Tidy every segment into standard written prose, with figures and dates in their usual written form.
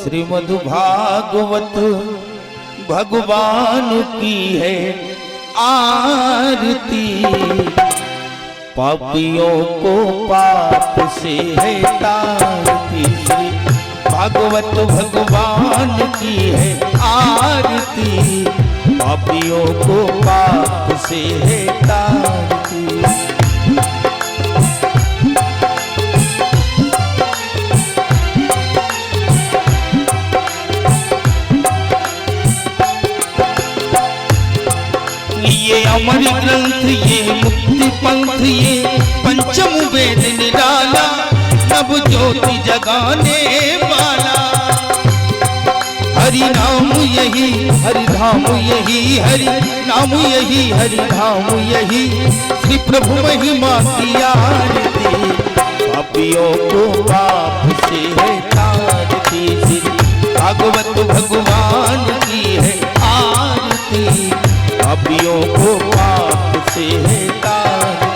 श्रीमद् भागवत भगवान की है आरती, पापियों को पाप से है तारती। श्री भागवत भगवान की है आरती, पापियों को पाप से है तारती। ये अमर ग्रंथ, ये मुक्ति पंथ, ये पंचम वेद निराला, नव ज्योति जगाने वाला। हरि नाम यही, हरि धाम यही, हरि नाम यही, हरि धाम यही, श्री प्रभु महिमा की आरती, पापियों को पाप से है तारती। श्री भागवत भगवान की है आरती, पापियों को पाप से है तारती।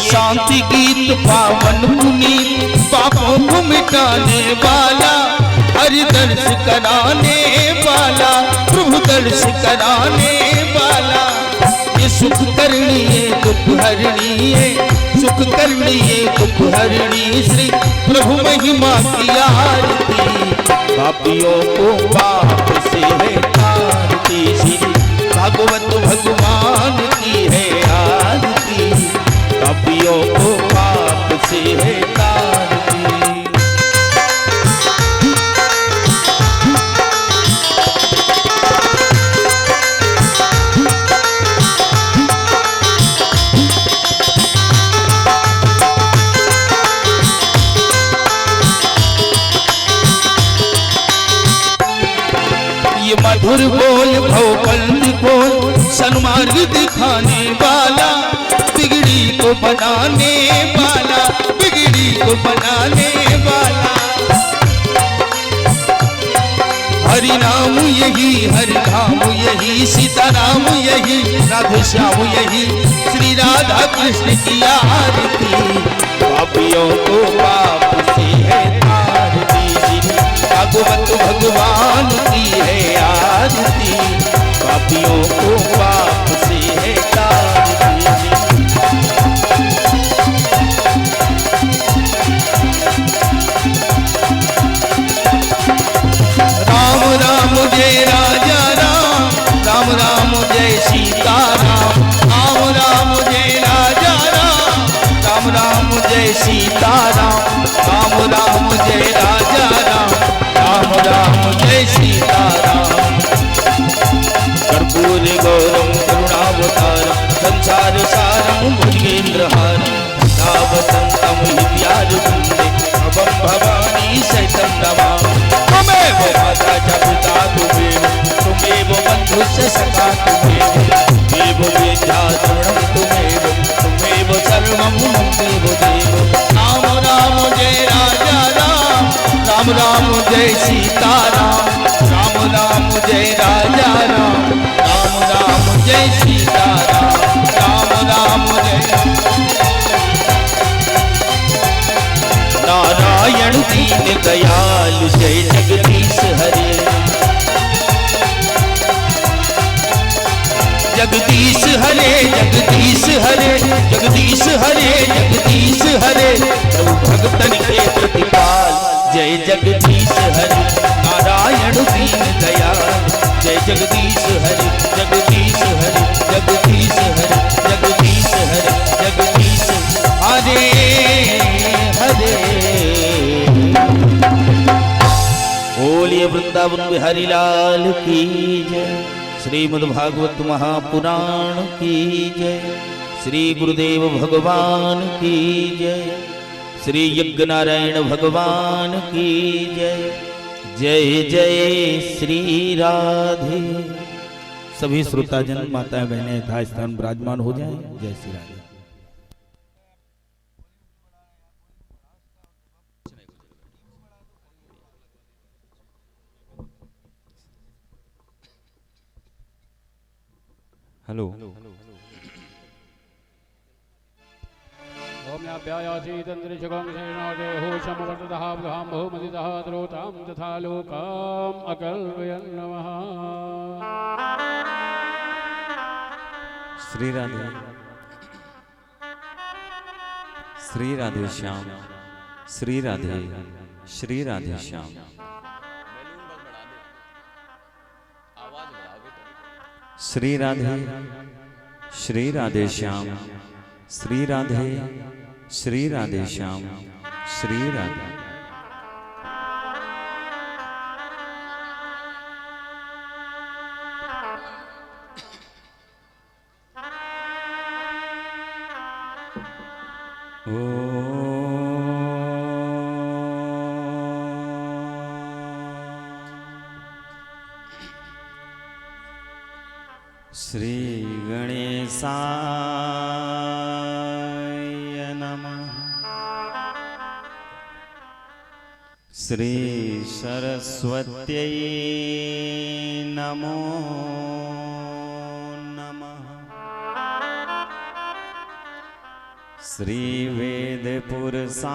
शांति गीत पावन पुनीत, पापों को मिटाने वाला, हरि दर्श कराने वाला, प्रभु दर्श कराने वाला। ये सुख करनी है दुख हरणी है, सुख करनी है दुख हरणी, श्री प्रभु महिमा की आरती, पापियों को पाप से है तारती। श्री भागवत भगवान की है आरती, पापियों को पाप से है तारती। ये मधुर बोल भवबंद बोल, सन्मार्ग दिखाने वाला, बिगड़ी को बनाने वाला, बिगड़ी को बनाने वाला। हरि नाम यही, हरि धाम यही, सीताराम यही, राधे श्याम यही, श्री राधा कृष्ण की आरती, पापियों को पाप से है तारती। श्री भागवत भगवान की है आरती, पापियों को पाप से है तारती। राम राम जय राजा राम, राम राम जय सीता राम, राम राम जय राजा राम, राम राम जय सीता राम, राम राम जय राजा राम, राम राम जय सीता राम। कर्पूर गौरम करुणावतारम, संसार सारम भुजगेन्द्रहारम, वसंतम हित्यारुंदे अवं भवानी सहितं नमामि। त्वमेव माता च पिता त्वमेव, त्वमेव बन्धुश्च सखा त्वमेव, त्वमेव वेद्या द्रविणं त्वमेव, त्वमेव सर्वं मम देव देव। राम राम जय राजा राम, राम राम जय सीता राम, राम राम जय राजा राम, राम राम जय सीता राम, राम राम जय। नारायण दीन दयाल जय जगदीश हरे, जगदीश हरे जगदीश हरे, जगदीश हरे जगदीश हरे, प्रभु भक्तन के प्रतिपाल जय जगदीश हरे। नारायण दीन दयाल जय जगदीश हरे, जगदीश हरे जगदीश हरे। बिहारी लाल की जय। श्रीमद् भागवत महापुराण की जय। श्री गुरुदेव भगवान की जय। श्री यज्ञ नारायण भगवान की जय। जय जय श्री राधे। सभी श्रोताजन माताएं बहनें यथास्थान विराजमान हो जाएं। जय श्री राधे। हेलो ओम्याभ्यायासीदन्द्रिशगं सेनादेहो समवर्ततः बुधां बहुमतितः द्रोतां तथा लोकाम् अकल्पयन् नमः। श्री राधे श्री राधे श्याम श्री राधे श्याम। श्री राधे श्याम श्री राधे श्याम श्री राधे। श्री गणेशाय नमः। श्री सरस्वत्यै नमो नमः। श्री वेदपुरुषाय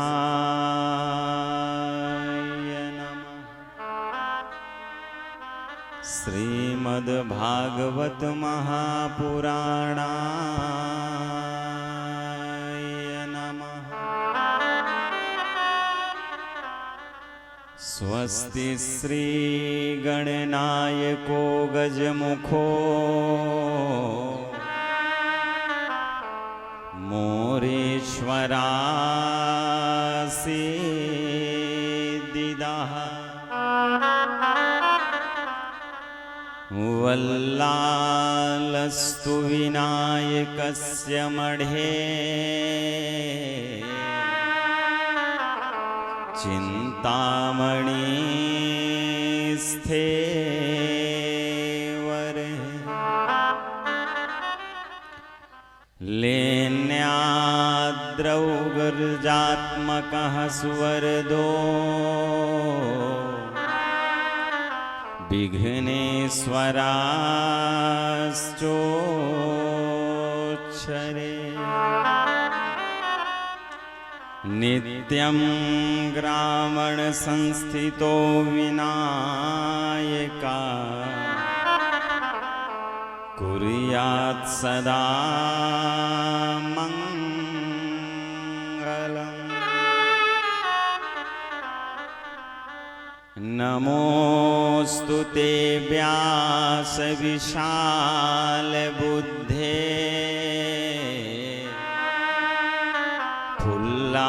नमः। श्रीमद्भागवत महापुराणाय नमः। स्वस्ति श्री गणनायको गजमुखो मोरेश्वरासिद्धिदाः वल्लालस्तु विनायकस्य मढे चिन्तामणि स्थेवर लेन्याद्रौ गर्जात्मकः सुवरदो विघ्नेश्वराश्चोक्षरे नित्यं ग्रामण संस्थितो विनायका कुर्यात् सदा मंगलम्। नमोऽस्तु ते व्यास विशाल बुद्धे फुल्लारविन्दायत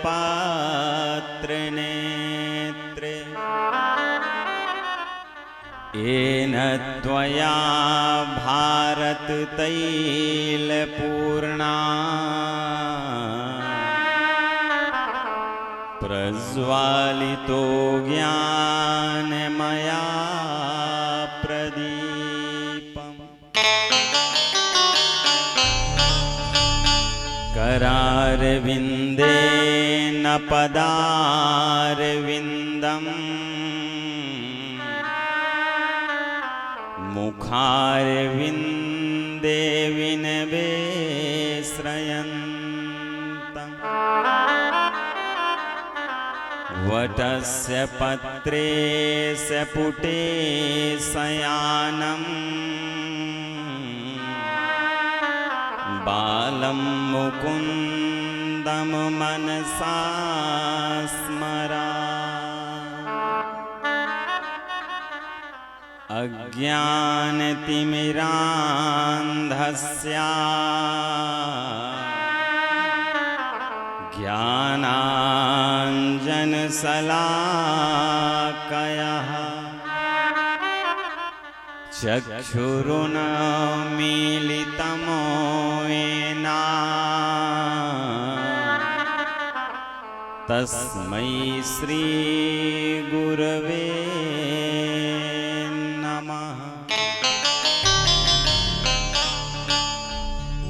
पात्र नेत्रे येन त्वया भारत तैलपूर्णा प्रज्वालितो ज्ञानमया प्रदीपम्। करारविन्देन पदारविन्दम् मुखारविन्दे विनवेश्रयन्तम्। वटस्य पत्रेस्य पुटे शयानम् बालं मुकुन्दं मनसा स्मरा। अज्ञानतिमिरान्धस्य ज्ञानाञ्जनशलाकया शलाकयः चक्षुरुन्मीलितं येन तस्मै श्री गुरवे नमः।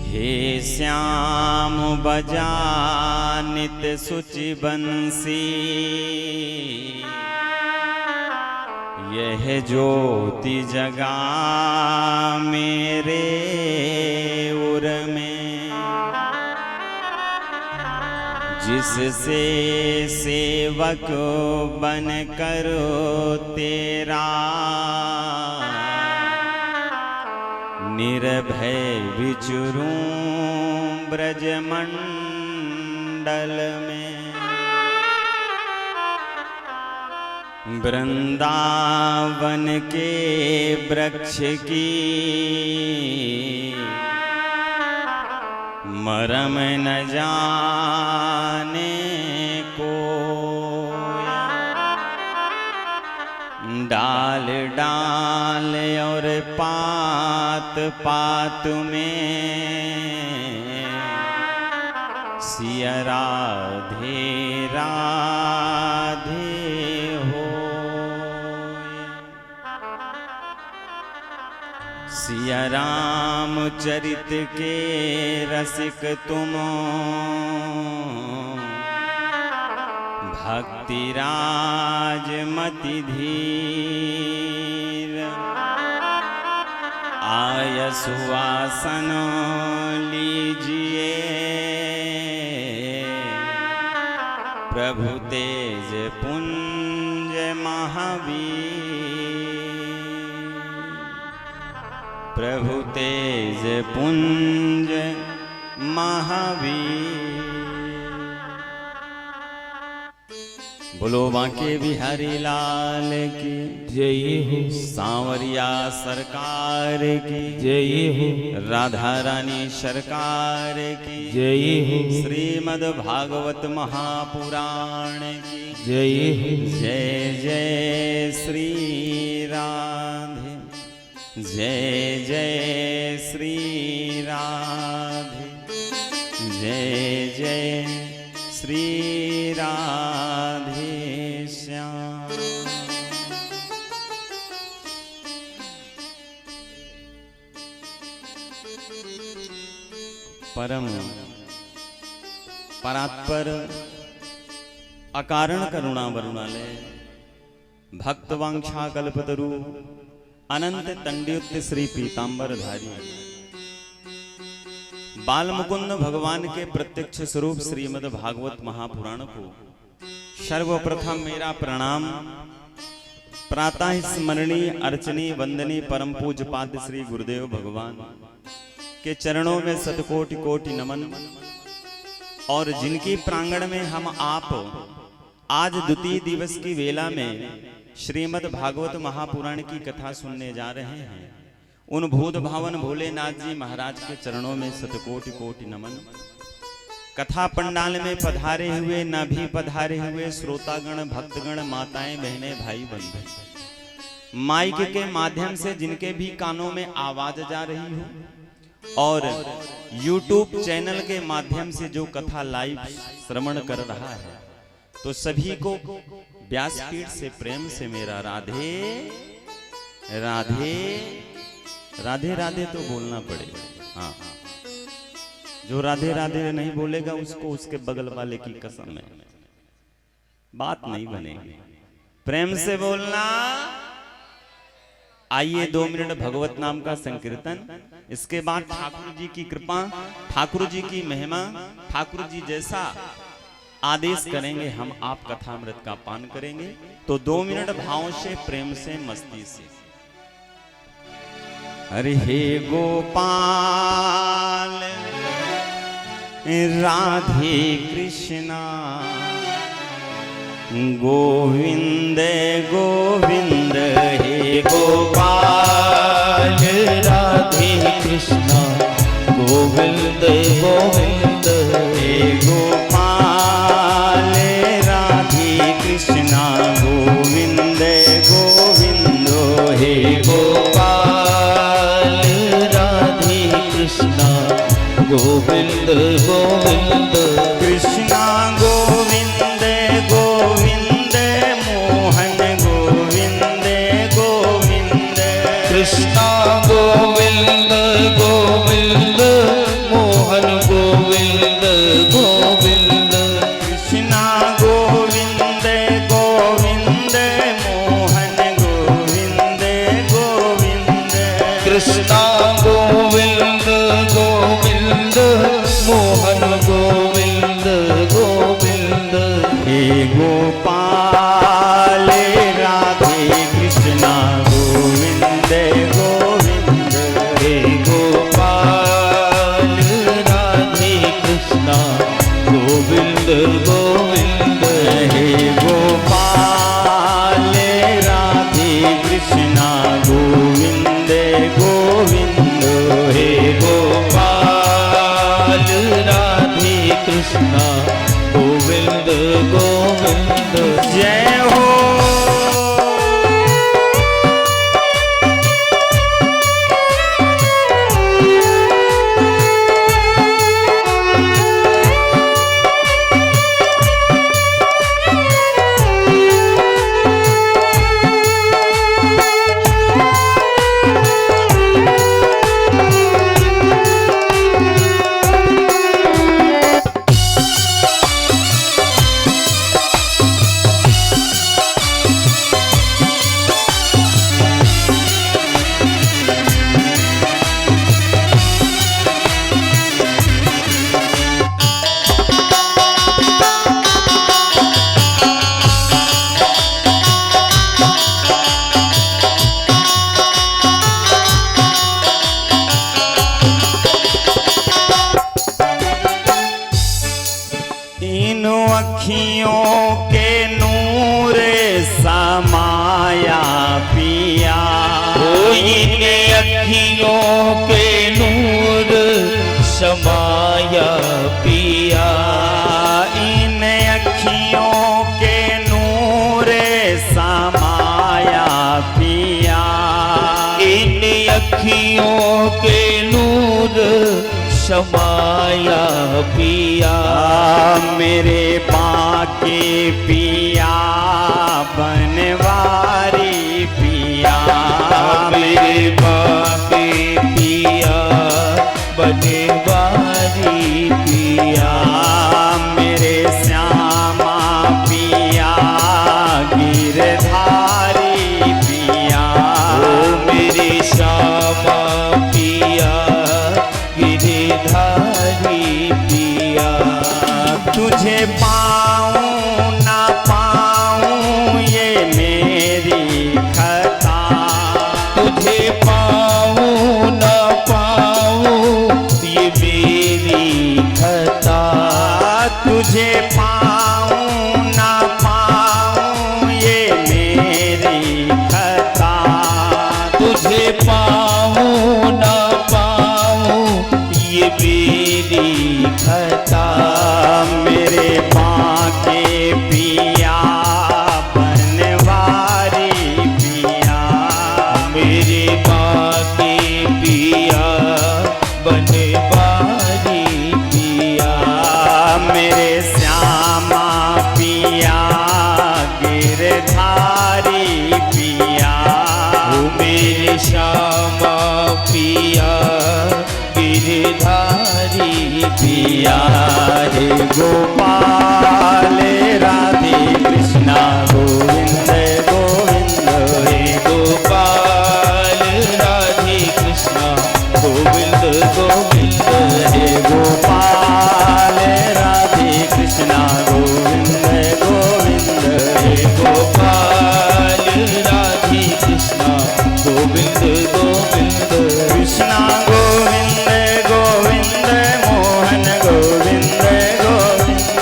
हे श्याम बजानित सुचि बंसी यह ज्योति जगा मेरे उर में जिससे सेवक बन कर तेरा निर्भय विचरूं ब्रजमंडल में। वृंदावन के वृक्ष की मरम न जाने को डाल डाल और पात पात में सिया राधे राधे हो। सिया राम चरित के रसिक तुम भक्ति राज मति धीर आय सुवासन लीजिए प्रभु तेज पुंज महावीर। प्रभु तेज पुंज महावीर। बोलो बांके बिहारी लाल की जय हो। सांवरिया सरकार की जय हो। राधा रानी सरकार की जय हो। श्रीमद् भागवत महापुराण की जय हो। जय जय श्री राधे। जय जय श्री राधे। जय जय श्री राधे श्याम। परम परात्पर अकारण करुणा वरुणालय भक्त वांछा कल्पतरु अनंत तंड्युत श्री पीतांबरधारी बाल मुकुंद भगवान के प्रत्यक्ष स्वरूप श्रीमद् भागवत महापुराण को सर्वप्रथम मेरा प्रणाम। प्रातः स्मरणीय अर्चनीय वंदनीय परम पूज्य पाद श्री गुरुदेव भगवान के चरणों में शतकोटि कोटि नमन। और जिनकी प्रांगण में हम आप आज द्वितीय दिवस की वेला में श्रीमद् भागवत महापुराण की कथा सुनने जा रहे हैं, उन भूत भावन भोलेनाथ जी महाराज के चरणों में शतकोटि कोटि नमन। कथा पंडाल में पधारे हुए न भी पधारे हुए श्रोतागण भक्तगण माताएं बहनें भाई बंधु माइक के माध्यम से जिनके भी कानों में आवाज जा रही हो और YouTube चैनल के माध्यम से जो कथा लाइव श्रवण कर रहा है, तो सभी को व्यासपीठ से प्रेम से मेरा राधे राधे राधे राधे तो बोलना पड़ेगा। हाँ, जो राधे राधे नहीं बोलेगा उसको उसके बगल वाले की कसम है, बात नहीं बनेगी। प्रेम से बोलना। आइए 2 मिनट भगवत नाम का संकीर्तन, इसके बाद ठाकुर जी की कृपा, ठाकुर जी की महिमा, ठाकुर जी जैसा आदेश करेंगे हम आप कथामृत का पान करेंगे। तो 2 मिनट भाव से प्रेम से मस्ती से। अरे हे गोपाल राधे कृष्णा गोविंद गोविंद। हे गोपाल राधे कृष्णा गोविंद गोविंद। हे गोपाल राधे कृष्णा गोविंद गोविंद कृष्णा गोविंद गोविंद मोहन गोविंद गोविंद कृष्णा गोविंद गोविंद मोहन गोविंद गोविंद कृष्णा गोविंद गोविंद मोहन गोविंद गोविंद कृष्णा गोविंद गोविंद मोहन गोविंद गोविंद हे गोपाल राधे कृष्णा गोविंद गोविंद हे गोपाल राधे कृष्णा गोविंद गोविंद हे गोपाल राधे कृष्णा गोविंद गोविंद हे गोपाल राधे कृष्णा गोविंद गोविंद जय हो अखियों के नूर समाया पिया इन अखियों के नूर समाया पिया इन अखियों के नूर समाया पिया इन अखियों के नूर समाया पिया मेरे बाके पिया बनवारी पिया मेरे बाके पिया बनवारी पिया मेरे श्यामा पिया गिरधारी पिया मेरे श्यामा पिया गिरधारी पिया तुझे पाऊं ना पाऊं ये मेरी खता तुझे पाऊं ना पाऊं ये मेरी खता तुझे पाऊं ना पाऊं ये मेरी खता तुझे पाऊं ना पाऊं ये मेरी खता मेरे बाके पिया बनवारी पिया मेरे बाके पिया बनवारी पिया मेरे श्यामा पिया गिरधारी पिया मेरे श्यामा पिया गिरधारी पिया हे गोपाल राधे कृष्णा गोविंद गोविंद हे गोपाल राधे कृष्णा गोविंद गोविंद हे गोपाल राधे कृष्णा गोविंद गोविंद हे गोपाल राधे कृष्णा गोविंद गोविंद कृष्णा गोविंद गोविंद मोहन गोविंद गोविंद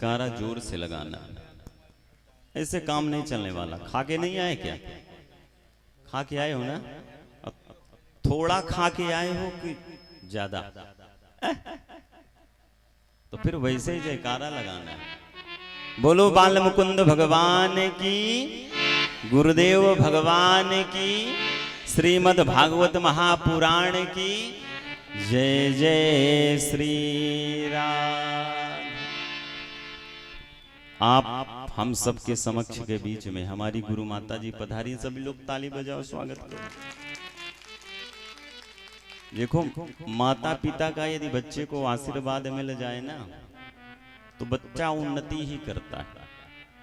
जयकारा जोर से लगाना। ऐसे काम नहीं चलने वाला। खा के नहीं आए क्या? खा के आए हो ना? थोड़ा खा के आए हो कि ज्यादा? तो फिर वैसे ही जयकारा लगाना है। बोलो बाल मुकुंद भगवान की, गुरुदेव भगवान की, श्रीमद् भागवत महापुराण की जय जय श्री राम। आप हम सब के समक्ष के बीच में हमारी गुरु माता जी पधारी। सभी लोग ताली बजाओ, स्वागत करो। देखो, माता पिता का यदि बच्चे को आशीर्वाद मिल जाए ना तो बच्चा उन्नति ही करता है।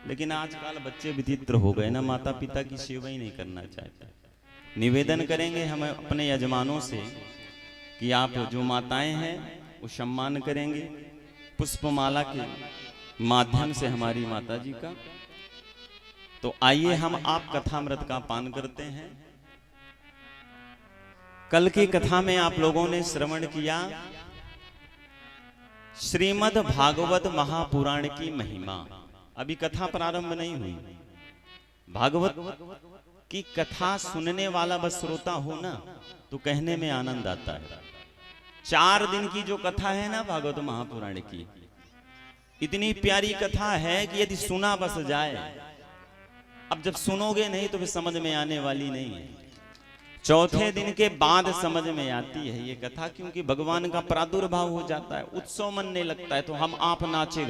लेकिन आजकल बच्चे विचित्र हो गए ना, माता पिता की सेवा ही नहीं करना चाहते। निवेदन करेंगे हम अपने यजमानों से कि आप जो माताएं हैं वो सम्मान करेंगे पुष्पमाला के माध्यम से हमारी माता जी का। तो आइए हम आप कथामृत का पान करते हैं। कल की कथा में आप लोगों ने श्रवण किया श्रीमद् भागवत महापुराण की महिमा। अभी कथा प्रारंभ नहीं हुई। भागवत की कथा सुनने वाला बस श्रोता हो ना तो कहने में आनंद आता है। 4 दिन की जो कथा है ना भागवत महापुराण की, इतनी प्यारी कथा है कि यदि सुना बस जाए। अब जब सुनोगे नहीं तो फिर समझ में आने वाली नहीं है। चौथे दिन के बाद समझ में आती है ये कथा, क्योंकि भगवान का प्रादुर्भाव हो जाता है, उत्सव मनने लगता है। तो हम आप नाचने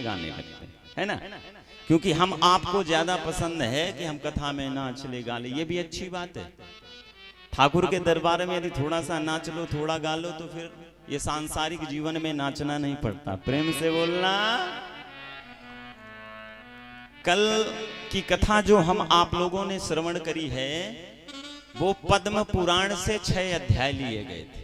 गाने लगते हैं, है ना? क्योंकि हम आपको ज्यादा पसंद है कि हम कथा में नाच ले गा ले। ये भी अच्छी बात है। ठाकुर के दरबार में यदि थोड़ा सा नाच लो, थोड़ा गा लो तो फिर ये सांसारिक जीवन में नाचना नहीं पड़ता। प्रेम से बोलना। कल की कथा जो हम आप लोगों ने श्रवण करी है वो पद्म पुराण से 6 अध्याय लिए गए थे।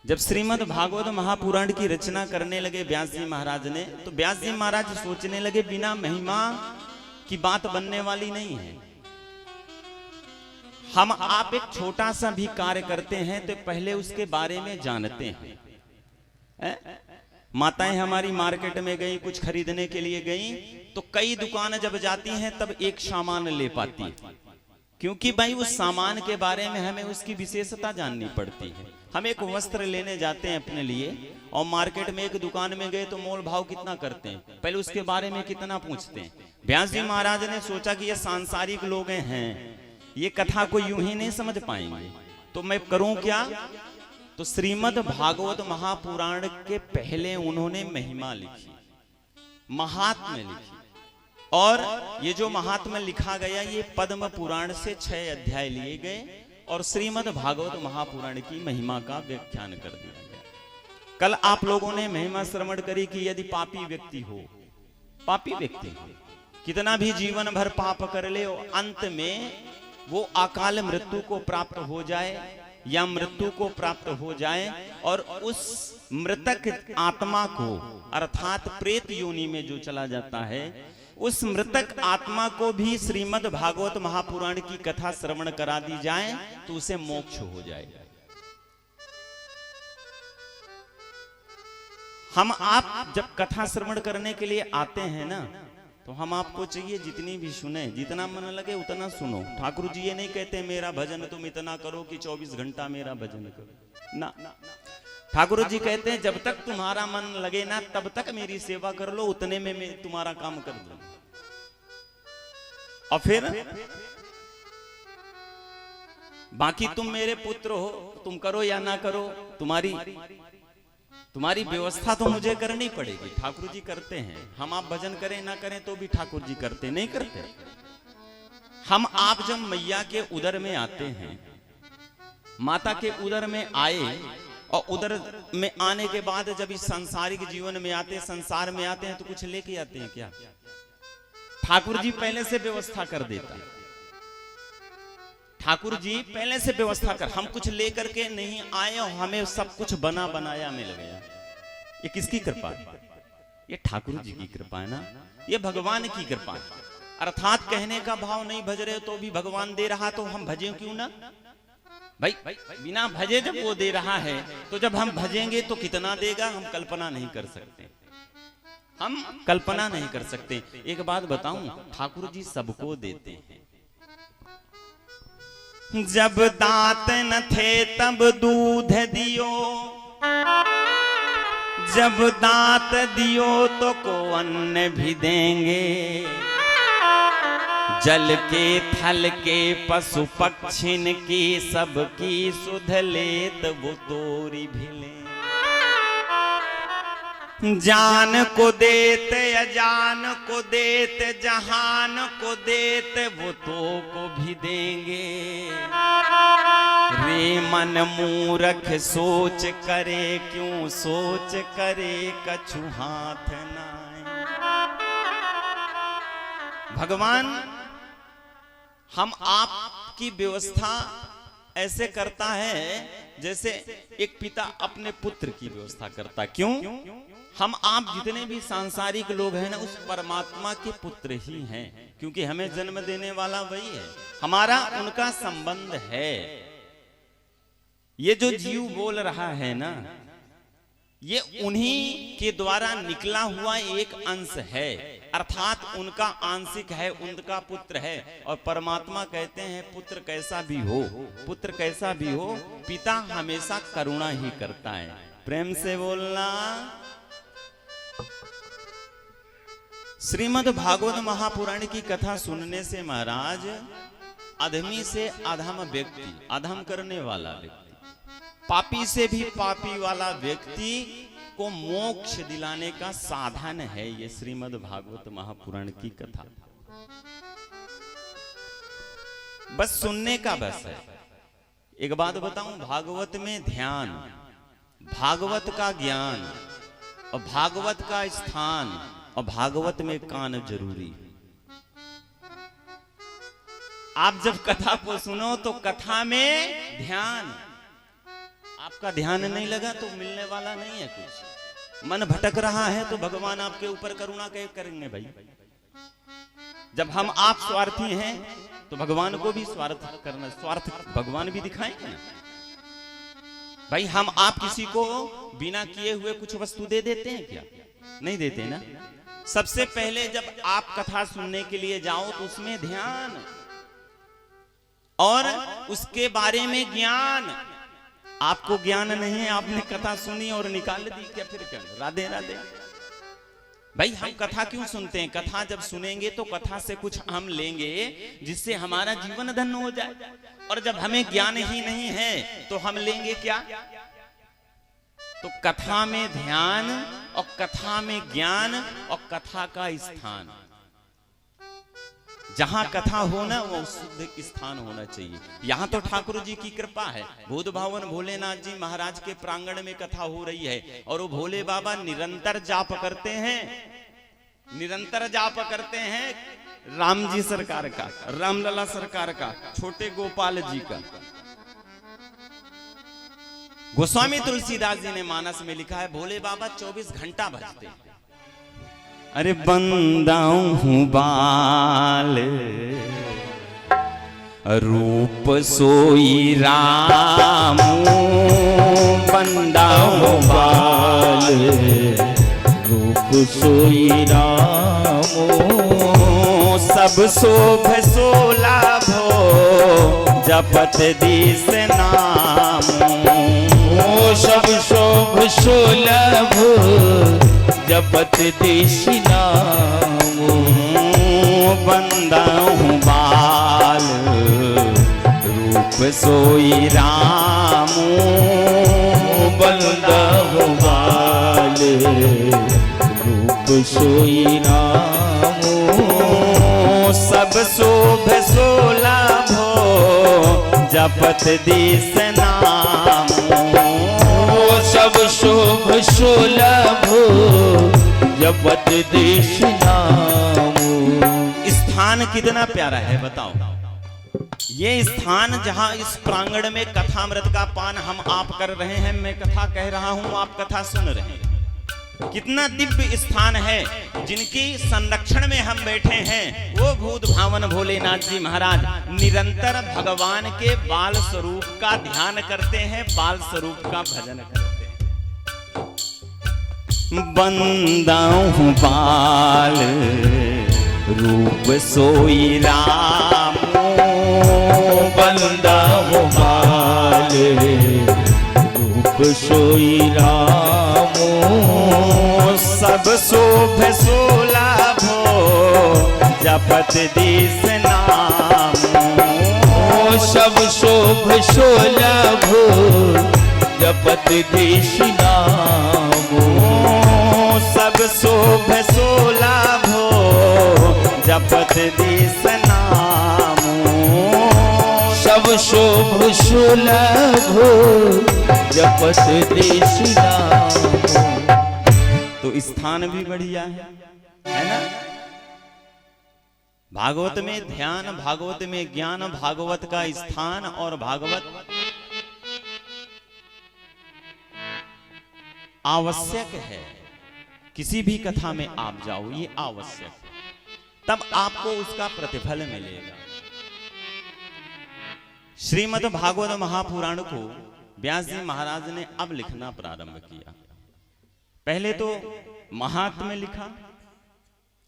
जब श्रीमद् भागवत महापुराण की रचना करने लगे व्यास जी महाराज ने, तो व्यास जी महाराज सोचने लगे बिना महिमा की बात बनने वाली नहीं है। हम आप एक छोटा सा भी कार्य करते हैं तो पहले उसके बारे में जानते हैं। माताएं हमारी मार्केट में गई, कुछ खरीदने के लिए गई, तो कई दुकान जब जाती हैं तब एक सामान ले पाती है, क्योंकि भाई उस सामान के बारे में हमें उसकी विशेषता जाननी पड़ती है। हम एक वस्त्र लेने जाते हैं अपने लिए और मार्केट में एक दुकान में गए तो मोल भाव कितना करते हैं, पहले उसके बारे में कितना पूछते हैं। व्यास जी महाराज ने सोचा कि ये सांसारिक लोग हैं, ये कथा को यूं ही नहीं समझ पाएंगे, तो मैं करूं क्या? तो श्रीमद् भागवत महापुराण के पहले उन्होंने महिमा लिखी, महात्म्य लिखी। और ये जो महात्म्य लिखा गया ये पद्म पुराण से 6 अध्याय लिए गए और श्रीमद् भागवत महापुराण की महिमा का व्याख्यान कर दिया गया। कल आप लोगों ने महिमा श्रवण करी कि यदि पापी व्यक्ति हो, पापी व्यक्ति कितना भी जीवन भर पाप कर ले और अंत में वो अकाल मृत्यु को प्राप्त हो जाए या मृत्यु को प्राप्त हो जाए और उस मृतक आत्मा को अर्थात प्रेत योनि में जो चला जाता है, उस मृतक आत्मा को भी श्रीमद् भागवत महापुराण की कथा श्रवण करा दी जाए तो उसे मोक्ष हो जाएगा। हम आप जब कथा श्रवण करने के लिए आते हैं ना तो हम आपको चाहिए जितनी भी सुने, जितना मन लगे उतना सुनो। ठाकुर जी ये नहीं कहते मेरा भजन तुम इतना करो कि 24 घंटा मेरा भजन करो ना। ठाकुर जी कहते हैं जब तक तुम्हारा मन लगे ना तब तक मेरी सेवा कर लो, उतने में मैं तुम्हारा काम कर दूं। और फिर बाकी तुम मेरे पुत्र हो, तुम करो या ना करो, तुम्हारी व्यवस्था तो मुझे करनी पड़ेगी। ठाकुर जी करते हैं, हम आप भजन करें ना करें तो भी ठाकुर जी करते नहीं करते। हम आप जब मैया के उदर में आते हैं, माता के उदर में आए और उदर में आने के बाद जब इस सांसारिक जीवन में आते, संसार में आते हैं तो कुछ लेके आते हैं क्या? ठाकुर जी पहले से व्यवस्था कर देता। ठाकुर जी पहले से व्यवस्था कर, हम कुछ लेकर के नहीं आए और हमें सब कुछ बना बनाया मिल गया। ये किसकी कृपा है? ये ठाकुर जी की कृपा है ना, ये भगवान की कृपा है। अर्थात कहने का भाव नहीं भज रहे तो भी भगवान दे रहा तो हम भजें क्यों ना? भाई बिना भजे जब वो दे रहा है तो जब हम भजेंगे तो कितना देगा हम कल्पना नहीं कर सकते। हम कल्पना नहीं कर सकते। एक बात बताऊं, ठाकुर जी सबको देते हैं। जब दांत न थे तब दूध दियो, जब दांत दियो तो को अन्न भी देंगे, जल के थल के पशु पक्षिन की सबकी सुध लेत वो तोरी भी ले। जान को देते अजान को देते जहान को देते वो तो को भी देंगे। रे मन मूरख सोच करे क्यों सोच करे कछु हाथ नाय। भगवान हम आपकी व्यवस्था ऐसे करता है जैसे एक पिता अपने पुत्र की व्यवस्था करता। क्यों? हम आप जितने भी सांसारिक लोग हैं ना, उस परमात्मा के पुत्र ही हैं, क्योंकि हमें जन्म देने वाला वही है, हमारा उनका संबंध है। ये जो जीव बोल रहा है ना, ये उन्हीं के द्वारा निकला हुआ एक अंश है, अर्थात उनका आंशिक है, उनका पुत्र है। और परमात्मा कहते हैं पुत्र कैसा भी हो, पुत्र कैसा भी हो, पिता हमेशा करुणा ही करता है। प्रेम से बोलना। श्रीमद् भागवत महापुराण की कथा सुनने से महाराज अधमी से अधम व्यक्ति, अधम करने वाला व्यक्ति, पापी से भी पापी वाला व्यक्ति को मोक्ष दिलाने का साधन है ये श्रीमद् भागवत महापुराण की कथा। बस सुनने का बस है। एक बात बताऊं, भागवत में ध्यान, भागवत का ज्ञान और भागवत का स्थान और भागवत में कान जरूरी। आप जब कथा को सुनो तो कथा में ध्यान, आपका ध्यान नहीं लगा तो मिलने वाला नहीं है कुछ। मन भटक रहा है तो भगवान आपके ऊपर करुणा करेंगे भाई। जब हम आप स्वार्थी हैं तो भगवान को भी स्वार्थ करना, स्वार्थ भगवान भी दिखाएंगे ना भाई। हम आप किसी को बिना किए हुए कुछ वस्तु दे देते हैं क्या? नहीं देते ना। सबसे पहले जब आप कथा सुनने के लिए जाओ तो उसमें ध्यान और उसके बारे में ज्ञान। आपको ज्ञान नहीं है, आपने कथा सुनी और निकाल दी क्या? फिर क्या? राधे राधे भाई। हम कथा क्यों सुनते हैं? कथा जब सुनेंगे तो कथा से कुछ हम लेंगे जिससे हमारा जीवन धन्य हो जाए। और जब हमें ज्ञान ही नहीं है तो हम लेंगे क्या? तो कथा में ध्यान और कथा में ज्ञान और कथा का स्थान, जहां कथा हो ना वो शुद्ध स्थान होना चाहिए। यहां तो ठाकुर जी की कृपा है, भूत भावन भोलेनाथ जी महाराज के प्रांगण में कथा हो रही है और वो भोले बाबा निरंतर जाप करते हैं, निरंतर जाप करते हैं राम जी सरकार का, रामलला सरकार का, छोटे गोपाल जी का। गोस्वामी तुलसीदास जी ने मानस में लिखा है भोले बाबा 24 घंटा बजते। अरे बंदाऊं हूं बाल रूप सोई राम, बंदाऊं बाल रूप सोई राम, सब शोभ सोलाभो जपत दिस नाम। सब शोभ सोलभ जपत दिस नाम, बंदाऊं बाल रूप सोई राम, बंदाऊं बाल रूप सोई राम, सब शोभ सोलाभो जपत दिस नाम। सब शोभ सोलभ जपत दिस नाम। स्थान कितना प्यारा है बताओ। ये स्थान जहां इस प्रांगण में कथामृत का पान हम आप कर रहे हैं, मैं कथा कह रहा हूं, आप कथा सुन रहे हैं, कितना दिव्य स्थान है। जिनकी संरक्षण में हम बैठे हैं वो भूत भावन भोलेनाथ जी महाराज निरंतर भगवान के बाल स्वरूप का ध्यान करते हैं, बाल स्वरूप का भजन करते हैं। बंदाऊं बाल रूप सोई रामो, बंदाऊं बाल रूप सोई रामो, सब शोभ सोलाभो जपत दिस नामो, सब शोभ सोलभो जपत दिस नामो, सब शोभ सोलाभो जपत दिस नामो, सब शोभ सोलभो जपत दिस नामो। तो स्थान भी बढ़िया है ना? भागवत में ध्यान, भागवत में ज्ञान, भागवत का स्थान और भागवत आवश्यक है। किसी भी कथा में आप जाओ, ये आवश्यक है, तब आपको उसका प्रतिफल मिलेगा। श्रीमद् भागवत महापुराण को व्यास जी महाराज ने अब लिखना प्रारंभ किया। पहले तो महात्म्य लिखा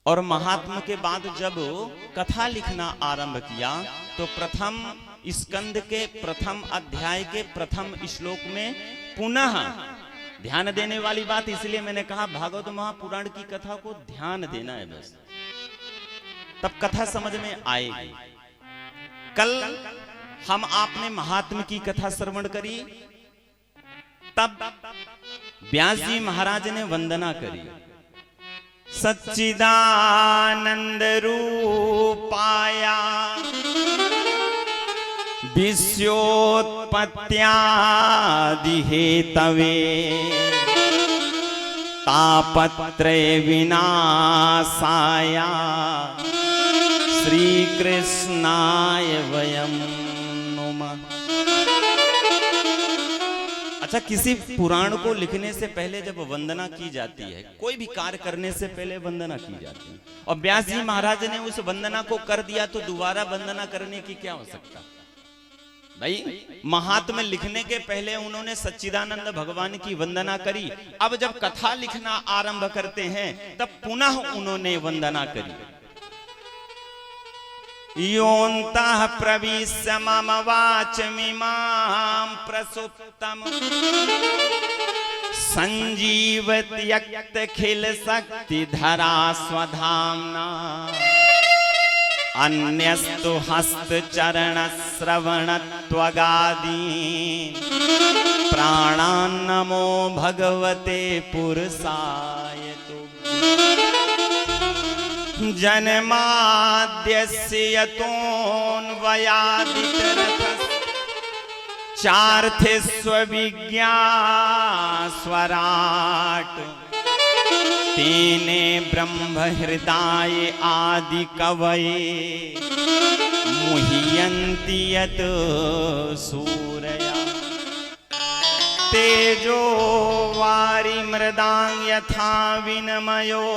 और महात्म्य के बाद जब कथा लिखना आरंभ किया तो प्रथम स्कंद के प्रथम अध्याय के प्रथम श्लोक में पुनः ध्यान देने वाली बात, इसलिए मैंने कहा भागवत महापुराण की कथा को ध्यान देना है बस, तब कथा समझ में आएगी। कल हम आपने महात्म्य की कथा श्रवण करी, तब व्यास जी महाराज ने वंदना करी। सच्चिदानंद रूपाया विश्वोत्पत्त्यादि हेतवे तापत्रय विनाशाय श्री कृष्णाय वयं नुमः। अच्छा, किसी पुराण को लिखने से पहले जब वंदना की जाती है, कोई भी कार्य करने से पहले वंदना की जाती है, और व्यास जी महाराज ने उस वंदना को कर दिया तो दोबारा वंदना करने की क्या आवश्यकता भाई? महात्म्य लिखने के पहले उन्होंने सच्चिदानंद भगवान की वंदना करी, अब जब कथा लिखना आरंभ करते हैं तब पुनः उन्होंने वंदना करी। योऽन्तः प्रविश्य मम वाचमिमां प्रसुप्तम् संजीवत्यखिल शक्तिधरा स्वधाम्ना अन्यस्तु हस्तचरणश्रवणत्वगादि प्राणान्नमो भगवते पुरुषाय जन्माद्यस्य यतोऽन्वयादितरथश्चार्थेष्वभिज्ञास्वराट् तेने ब्रह्म हृदय आदि कवये मुह्यन्ति यत् सूरया तेजो वारि मृदां यथा विनिमयो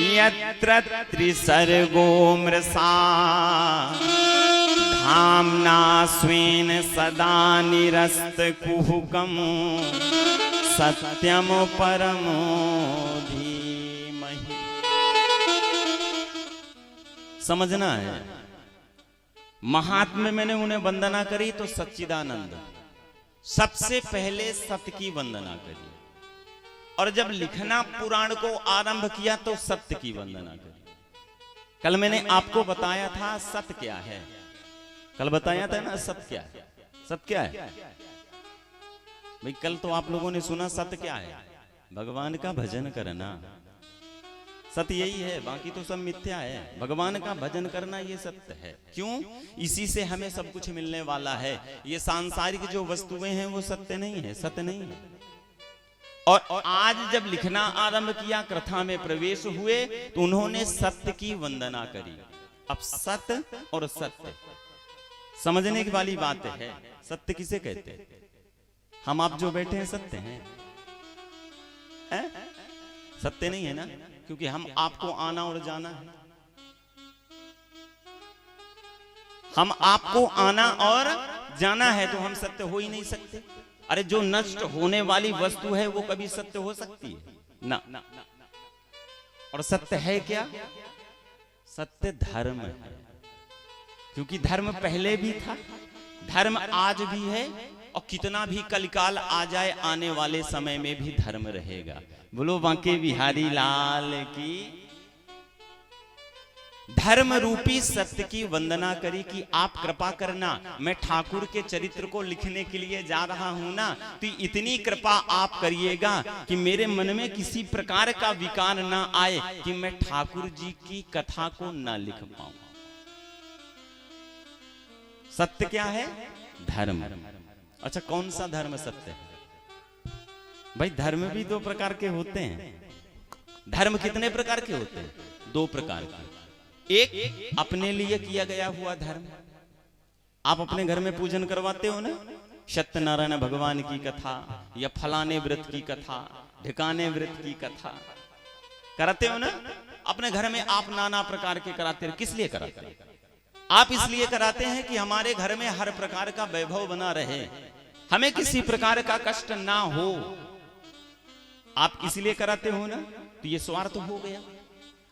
यत्र त्रिसर्गो मृषा धाम्ना स्वेन सदा निरस्तकुहकं सत्यम परमो धीमहि। समझना है, महात्म्य मैंने उन्हें वंदना करी तो सच्चिदानंद सबसे पहले सत्य की वंदना करी, और जब लिखना पुराण को आरंभ किया तो सत्य की वंदना करी। कल मैंने आपको बताया था सत्य क्या है, कल बताया था ना सत्य क्या है। सत्य क्या है भाई? कल तो आप लोगों ने सुना सत्य क्या है? भगवान का भजन करना। सत्य यही है, बाकी तो सब मिथ्या है। भगवान का भजन करना ये सत्य है। क्यों? इसी से हमें सब कुछ मिलने वाला है। ये सांसारिक जो वस्तुएं हैं वो सत्य नहीं है, सत्य नहीं है। और आज जब लिखना आरंभ किया, कथा में प्रवेश हुए तो उन्होंने सत्य की वंदना करी। अब सत्य और सत्य समझने की वाली बात है। सत्य किसे कहते हैं? हम आप जो बैठे हैं सत्य हैं? सत्य नहीं है ना, क्योंकि हम आपको आना और जाना है। हम आपको आना और जाना है तो हम सत्य हो ही नहीं सकते। अरे जो नष्ट होने वाली वस्तु है वो कभी सत्य हो सकती है ना। और सत्य है क्या? सत्य धर्म है, क्योंकि धर्म पहले भी था, धर्म आज भी है, और कितना भी कलिकाल आ जाए आने वाले समय में भी धर्म रहेगा। बोलो बांके बिहारी लाल की। धर्म रूपी सत्य की वंदना करी कि आप कृपा करना, मैं ठाकुर के चरित्र को लिखने के लिए जा रहा हूं ना, तो इतनी कृपा आप करिएगा कि मेरे मन में किसी प्रकार का विकार ना आए कि मैं ठाकुर जी की कथा को ना लिख पाऊं। सत्य क्या है? धर्म। अच्छा, कौन सा धर्म सत्य है? भाई धर्म भी दो प्रकार के होते हैं। धर्म कितने प्रकार के होते हैं? दो प्रकार के। एक अपने लिए किया गया हुआ धर्म, आप अपने घर में पूजन करवाते हो ना, सत्यनारायण भगवान की कथा या फलाने व्रत की कथा, ढिकाने व्रत की कथा कराते हो ना, अपने घर में आप नाना प्रकार के कराते हो। किस लिए कराते हैं? आप इसलिए कराते हैं कि हमारे घर में हर प्रकार का वैभव बना रहे, हमें किसी प्रकार का कष्ट ना हो। आप इसलिए कराते हो ना, तो ये स्वार्थ हो गया।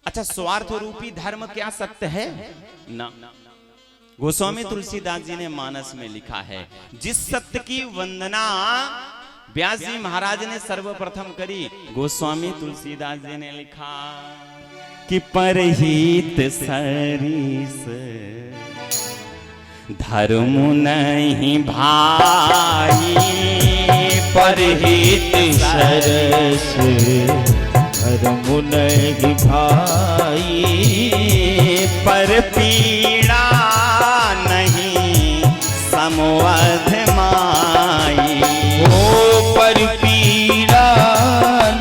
अच्छा, स्वार्थ रूपी धर्म क्या सत्य है? ना। गोस्वामी तुलसीदास जी ने मानस में लिखा है, जिस सत्य की वंदना व्यास जी महाराज ने सर्वप्रथम करी, गोस्वामी तुलसीदास जी ने लिखा कि परहित सरिस धर्म नहीं भाई, परहित सरस धर्म नहीं भाई, पर पीड़ा नहीं समवध माई। ओ पर पीड़ा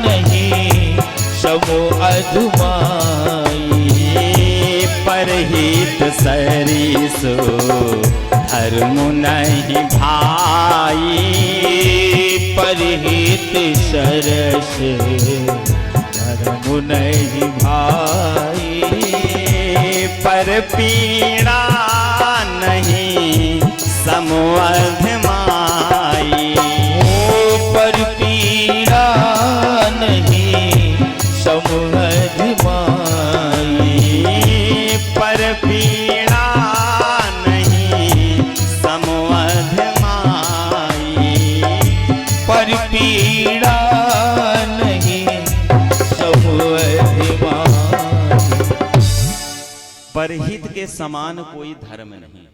नहीं समवध माई, परहित सरिसो धर्म नहीं भाई, परहित सरस धर्म नहीं भाई, पर पीड़ा नहीं समवध माई। ओ पर पीड़ा नहीं समवध माई, पर पीड़ा नहीं समवध माई, पर पीड़ा नहीं समवध माई। परहित के समान कोई धर्म नहीं।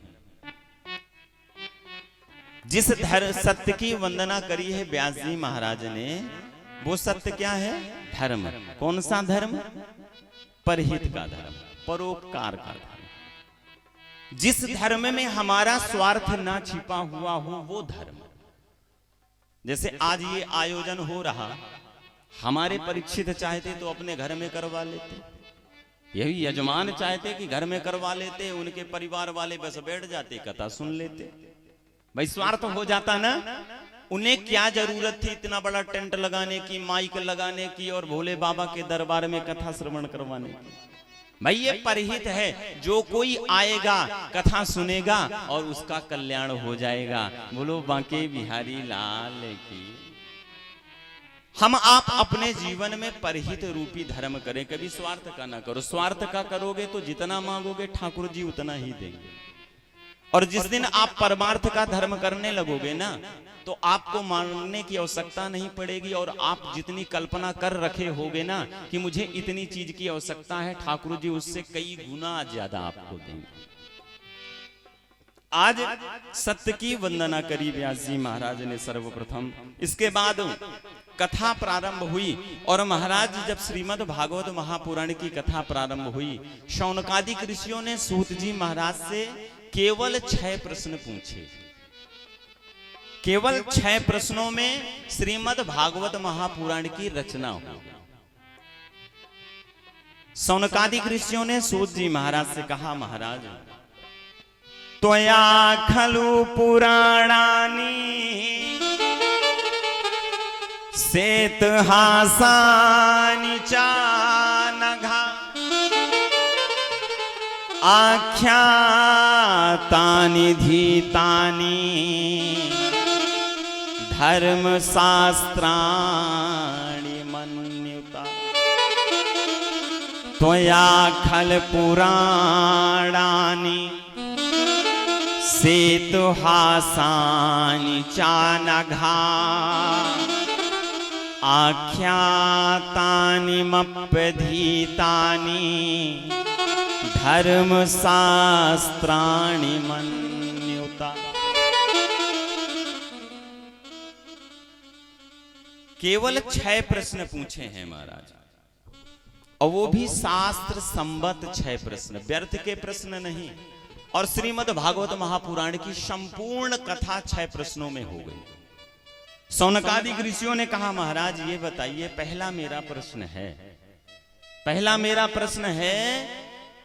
जिस धर्म सत्य की वंदना करी है व्यास जी महाराज ने, वो सत्य क्या है? धर्म। कौन सा धर्म? परहित का धर्म, परोपकार का धर्म। जिस धर्म में हमारा स्वार्थ ना छिपा हुआ हो, वो धर्म। जैसे आज ये आयोजन हो रहा, हमारे परीक्षित चाहते तो अपने घर में करवा लेते, यही यजमान चाहते कि घर में करवा लेते, उनके परिवार वाले बस बैठ जाते, कथा सुन लेते। भाई स्वार्थ हो जाता ना। उन्हें क्या जरूरत थी इतना बड़ा टेंट लगाने की, माइक लगाने की और भोले बाबा के दरबार में कथा श्रवण करवाने की? भाई ये परहित है, जो कोई आएगा कथा सुनेगा और उसका कल्याण हो जाएगा। बोलो बांके बिहारी लाल की। हम आप अपने जीवन में परहित रूपी धर्म करें, कभी स्वार्थ का ना करो। स्वार्थ का करोगे तो जितना मांगोगे ठाकुर जी उतना ही देंगे। और जिस दिन आप परमार्थ का धर्म करने लगोगे ना, तो आपको मांगने की आवश्यकता नहीं पड़ेगी, और आप जितनी कल्पना कर रखे होगे ना कि मुझे इतनी चीज की आवश्यकता है, ठाकुर जी उससे कई गुना ज्यादा आपको देंगे। आज सत्य की वंदना करी व्यास जी महाराज ने सर्वप्रथम। इसके बाद कथा प्रारंभ हुई, और महाराज जब श्रीमद् भागवत महापुराण की कथा प्रारंभ हुई, शौनकादिक ऋषियों ने सूत जी महाराज से केवल 6 प्रश्न पूछे। केवल 6 प्रश्नों में श्रीमद् भागवत महापुराण की रचना हो। शौनकादिक ऋषियों ने सूत जी महाराज से कहा, महाराज त्वया खलु पुराणानि सेतहासानि च नघा आख्यातानि धीतानि धर्म शास्त्राणि मन्युता त्वया खल पुराणानि सेतुहासानि चानघा आख्यातानि मप्यधीतानि धर्मशास्त्राणि मन्युता। केवल 6 प्रश्न पूछे हैं महाराज, और वो भी शास्त्र संबद्ध 6 प्रश्न, व्यर्थ के प्रश्न नहीं। और श्रीमद् भागवत महापुराण की संपूर्ण कथा 6 प्रश्नों में हो गई। सौनकादिक ऋषियों ने कहा महाराज ये बताइए, पहला मेरा प्रश्न है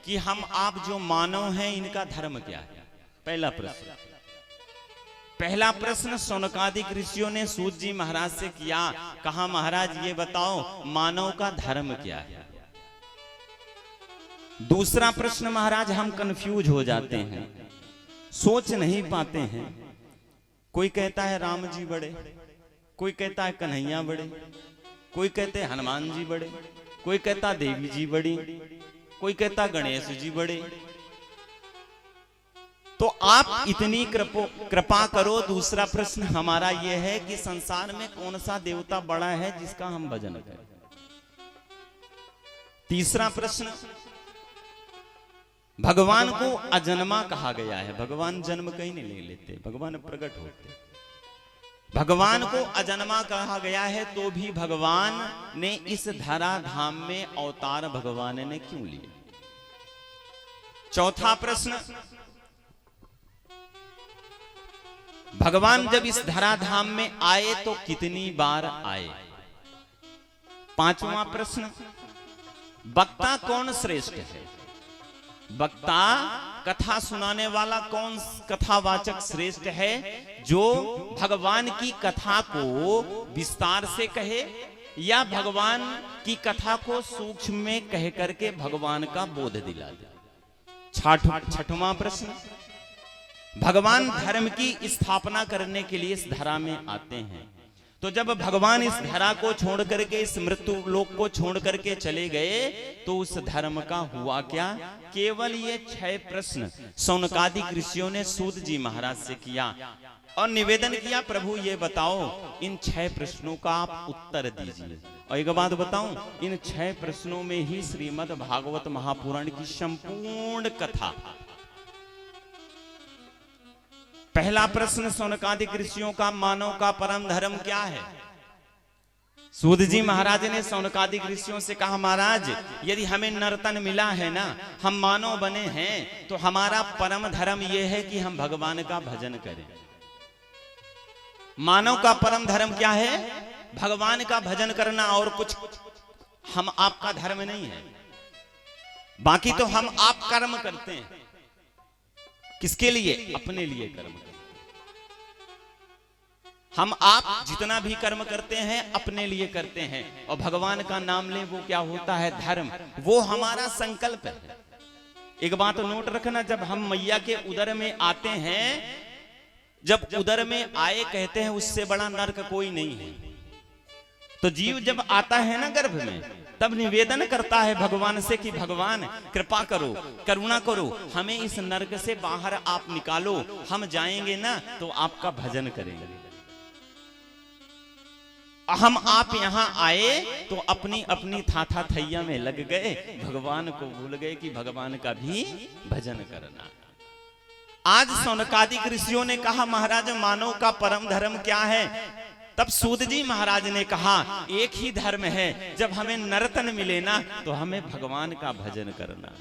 कि हम आप जो मानव हैं इनका धर्म क्या है। पहला प्रश्न सौनकादिक ऋषियों ने सूत जी महाराज से किया। कहा महाराज ये बताओ मानव का धर्म क्या है। दूसरा प्रश्न महाराज हम कंफ्यूज हो जाते हैं, सोच नहीं पाते हैं। कोई कहता है राम जी बड़े, कोई कहता है कन्हैया बड़े, कोई कहते हैं हनुमान जी बड़े, कोई कहता देवी जी बड़ी, कोई कहता गणेश जी बड़े। तो आप इतनी कृपा करो। दूसरा प्रश्न हमारा यह है कि संसार में कौन सा देवता बड़ा है जिसका हम भजन करें। तीसरा प्रश्न, भगवान को अजन्मा कहा गया है। भगवान जन्म कहीं नहीं ले लेते, भगवान प्रकट होते। भगवान को अजन्मा कहा गया है, तो भी भगवान ने इस धरा धाम में अवतार भगवान ने क्यों लिया। चौथा प्रश्न, भगवान जब इस धरा धाम में आए तो कितनी बार आए। पांचवा प्रश्न, वक्ता कौन श्रेष्ठ है। वक्ता कथा सुनाने वाला कौन कथावाचक श्रेष्ठ है, जो भगवान की कथा को विस्तार से कहे या भगवान की कथा को सूक्ष्म में कह करके भगवान का बोध दिला दे। छठवां प्रश्न, भगवान धर्म की स्थापना करने के लिए इस धरा में आते हैं, तो जब भगवान इस धरा को छोड़ करके, इस मृत्यु लोक को छोड़ करके चले गए, तो उस धर्म का हुआ क्या। केवल ये 6 प्रश्न सौनकादिक ऋषियों ने सूत जी महाराज से किया और निवेदन किया, प्रभु ये बताओ इन 6 प्रश्नों का आप उत्तर दीजिए। और एक बात बताऊं, इन 6 प्रश्नों में ही श्रीमद् भागवत महापुराण की संपूर्ण कथा। पहला प्रश्न सौनकादिक ऋषियों का, मानव का परम धर्म क्या है। सूत जी महाराज ने सौनकादिक ऋषियों से कहा, महाराज यदि हमें नर्तन मिला है ना, हम मानव बने हैं, तो हमारा परम धर्म यह है कि हम भगवान का भजन करें। मानव का परम धर्म क्या है, भगवान का भजन करना, और कुछ हम आपका धर्म नहीं है। बाकी तो हम आप कर्म करते हैं, किसके लिए, अपने लिए कर्म करते हैं। हम आप जितना भी कर्म करते हैं अपने लिए करते हैं, और भगवान का नाम लें, वो क्या होता है, धर्म। वो हमारा संकल्प है। एक बात नोट रखना, जब हम मैया के उदर में आते हैं, जब उदर में आए कहते हैं उससे बड़ा नरक कोई नहीं है। तो जीव जब आता है ना गर्भ में, तब निवेदन करता है भगवान से कि भगवान कृपा करो, करुणा करो, हमें इस नरक से बाहर आप निकालो, हम जाएंगे ना तो आपका भजन करेंगे। हम आप यहां आए तो अपनी अपनी थाथा थैया में लग गए, भगवान को भूल गए कि भगवान का भी भजन करना। आज सौनकादिक ऋषियों ने कहा, महाराज मानव का परम धर्म क्या है। तब सूत जी महाराज ने कहा, एक ही धर्म है, जब हमें नर्तन मिले ना तो हमें भगवान का भजन करना है।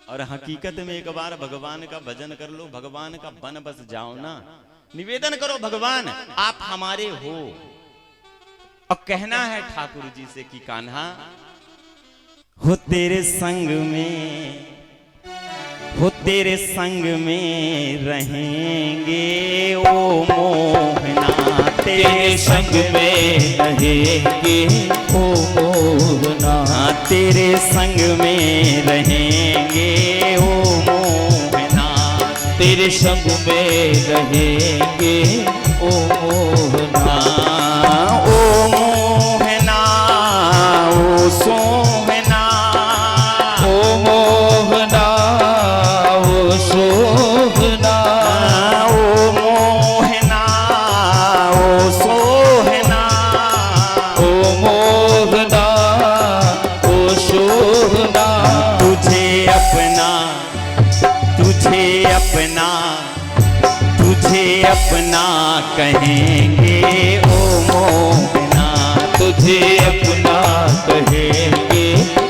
और हकीकत में एक बार भगवान का भजन कर लो, भगवान का बन बस जाओ ना। निवेदन करो, भगवान आप हमारे हो। और कहना है ठाकुर जी से कि कान्हा हो तेरे संग में रहेंगे ओ मोहना, तेरे संग में रहेंगे ओ मोहना, तेरे संग में रहेंगे ओ मोहना, तेरे संग में रहेंगे ओ मोहना। ओ मोहना ओ सोहना, ओ मोहना ओ सोहना, ओ मोहना ओ सोहना, ओ मोहना ओ सोहना। तुझे अपना तुझे अपना तुझे अपना कहेंगे ओ मोहना। तुझे अपना कहेंगे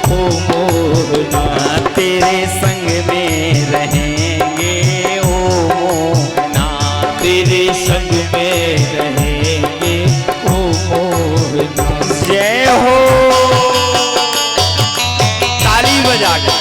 ओ मोहना। तेरे संग में रहेंगे ओ मोहना। तेरे संग में रहेंगे ओ मोहना। जय हो, ताली बजा के।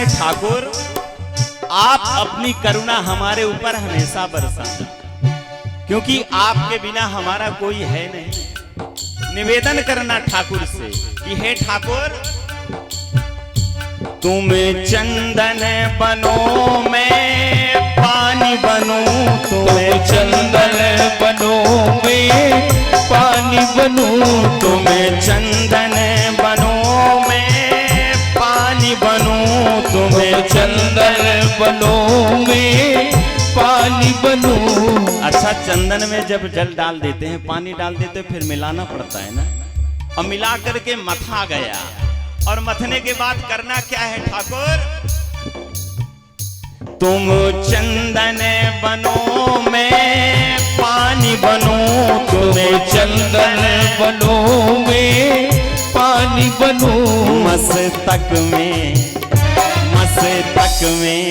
ठाकुर, आप अपनी करुणा हमारे ऊपर हमेशा बरसाना, क्योंकि आपके बिना हमारा कोई है नहीं। निवेदन करना ठाकुर से कि हे ठाकुर, तुम चंदन बनो मैं पानी बनूं, तुम चंदन बनो मैं पानी बनूं। तुम चंदन बनो मैं पानी बनूं, तुम्हें चंदन बनो मैं पानी बनूं। अच्छा, चंदन में जब जल डाल देते हैं, पानी डाल देते हैं, फिर मिलाना पड़ता है ना, और मिला करके मथा गया, और मथने के बाद करना क्या है ठाकुर? तुम चंदन बनो मैं पानी बनूं, तुम्हें चंदन बनो मैं पानी बनूं। मस्तक में मस्तक में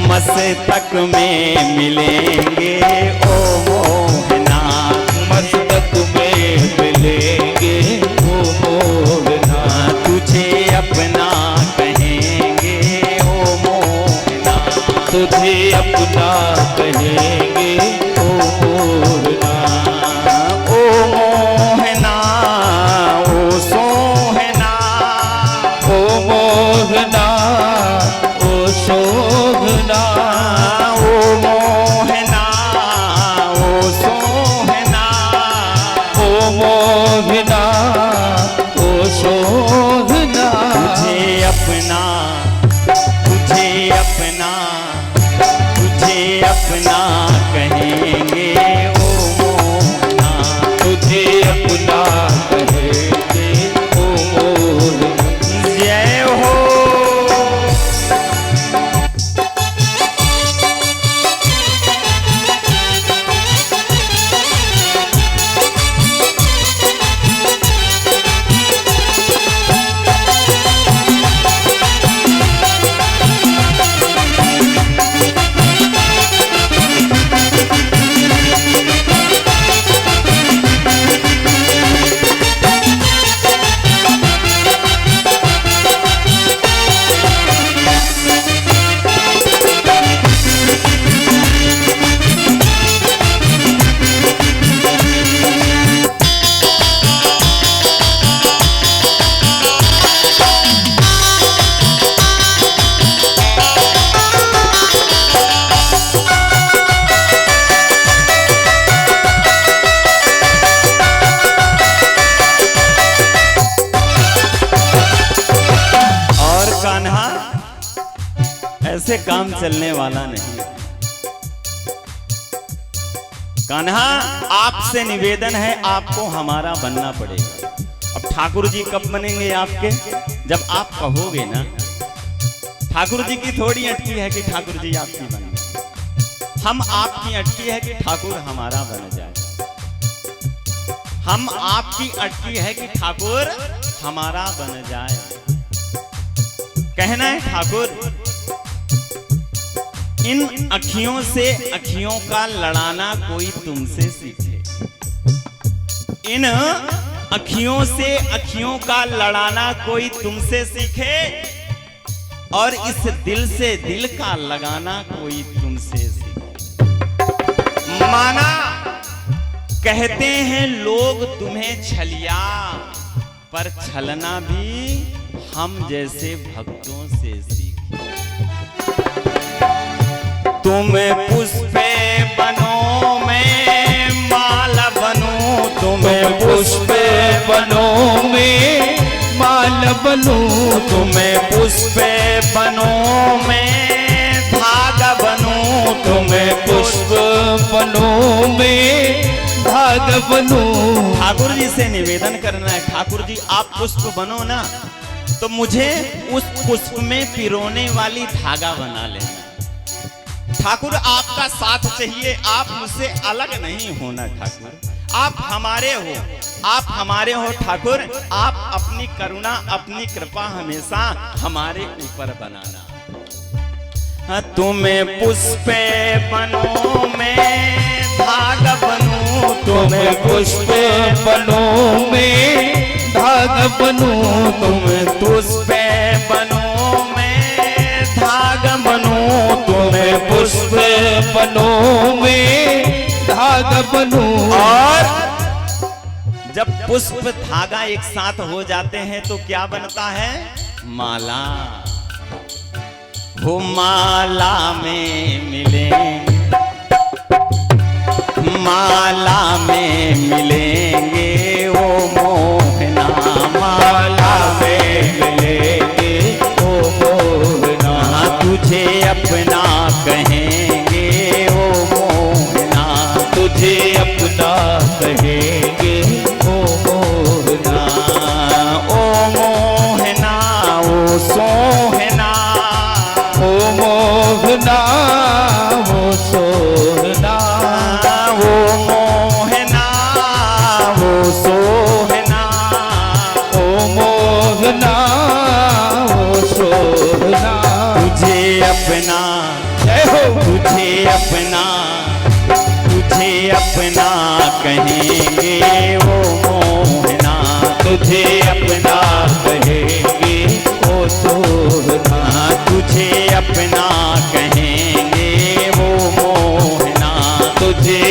मस्तक में मिलेंगे ओ मोहना। मस्तक में मिलेंगे ओ मोहना। तुझे अपना कहेंगे ओ मोहना। तुझे अपना कहेंगे ओ मोहना। ओ मोहना ओ सोहना, ओ मोहना ओ शोभना। ओ मोहना ओ सोहना, ओ मोहना ओ शोभना। तुझे अपना तुझे अपना तुझे अपना कहेंगे ओ मोहना। तुझे अपना कहेंगे ओ मोहना। जय हो। ऐसे काम चलने वाला नहीं। कान्हा, आपसे निवेदन है, आपको हमारा बनना पड़ेगा। अब ठाकुर जी कब बनेंगे आपके? जब आप कहोगे ना। ठाकुर जी की थोड़ी अटकी है कि ठाकुर जी आपकी बन जाए। हम आपकी अटकी है कि ठाकुर हमारा बन जाए। हम आपकी अटकी है कि ठाकुर हमारा बन जाए। कहना है ठाकुर, इन अखियों से अखियों का लड़ाना कोई तुमसे सीखे। इन अखियों से अखियों का लड़ाना कोई तुमसे सीखे, और इस दिल से दिल का लगाना कोई तुमसे सीखे। माना कहते हैं लोग तुम्हें छलिया, पर छलना भी हम जैसे भक्तों से सीखे। तुम पुष्पे बनो मैं माला बनूं, तुम पुष्पे बनो मैं माला बनूं, तुम पुष्पे बनो मैं धागा बनूं, तुम पुष्प बनो मैं धागा बनूं। ठाकुर जी से निवेदन करना है, ठाकुर जी आप पुष्प बनो ना, तो मुझे उस पुष्प में पिरोने वाली धागा बना लेना। ठाकुर आपका साथ चाहिए, आप मुझसे अलग नहीं होना ठाकुर। आप हमारे हो, आप हमारे हो ठाकुर। आप अपनी करुणा अपनी कृपा हमेशा हमारे ऊपर बनाना। तुम्हें पुष्पे बनो मैं धागा बनूं, तुम्हें पुष्प बनो मैं धागा बनूं, तुम पुष्पे बनो मैं धागा बनूं, तुम्हें पुष्प बनो मैं धागा बनूं। और जब पुष्प धागा एक साथ हो जाते हैं तो क्या बनता है? माला। वो माला में मिलेंगे, माला में मिलेंगे वो मोहना, माला में मिलेंगे वो मोहना। तुझे अपना कहेंगे वो मोहना, तुझे अपना कहेंगे ओ मोहना। ओ मोहना ओ सोहना, ओ मोहना वो सोहना, वो मोहना वो सोहना, ओ मोहना वो सोहना। तुझे अपना, जय हो, तुझे अपना, तुझे अपना कहेंगे वो मोहना, तुझे अपना कहेंगे ओ सोहना, तुझे अपना कहेंगे वो मोहना, तुझे